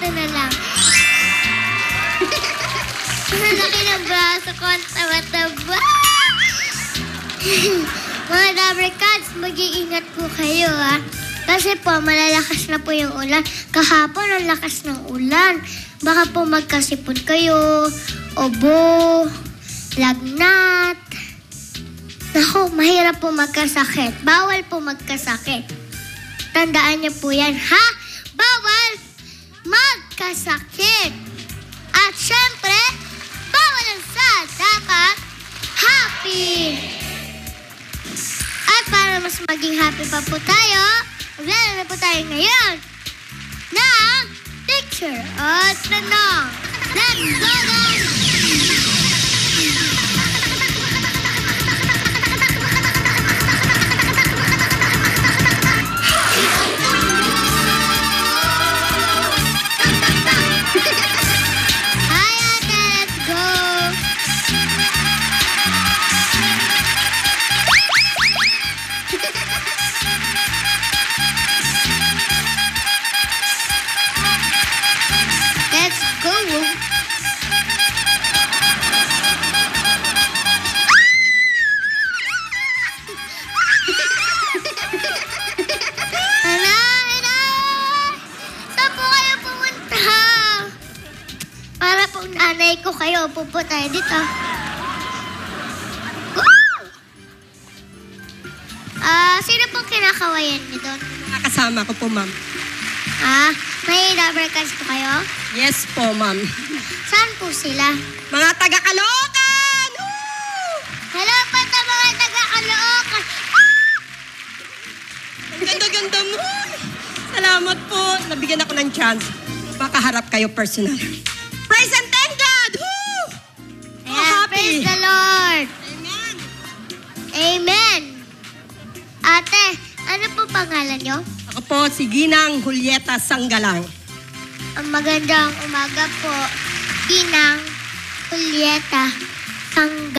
ito na lang. Ang laki ng braso ko, ang taba-taba. Mga Dabricats, mag-iingat po kayo, ha? Kasi po, malalakas na po yung ulan. Kahapon, ang lakas ng ulan. Baka po magkasipon kayo, obo, lagnat. Naku, mahirap po magkasakit. Bawal po magkasakit. Tandaan niyo po yan, ha? Bawal magkasakit. At syempre, bawal ang sad. Dapat happy. At para mas maging happy pa po tayo, maglalaro na po tayo ngayon ng picture at tanong. Let's go, guys! Hi, ate! Let's go! Let's go! Saan po kayo pumunta? Para po nanay ko kayo, pupunta dito. Sino pong kinakawayan niyo doon? Kasama ko po, ma'am. May Dabricats po kayo? Yes po, ma'am. Saan po sila? Mga taga-Caloocan! Woo! Hello po sa mga taga-Caloocan! Ang ganda-ganda mo. Salamat po. Nabigyan ako ng chance. Makaharap kayo personal. Praise and thank God! Woo! Ayan, praise the Lord! Amen. Amen! Ate, ano po pangalan niyo? Ako po si Ginang Julieta Sanggalang. Ang magandang umaga po, Ginang Julieta Sang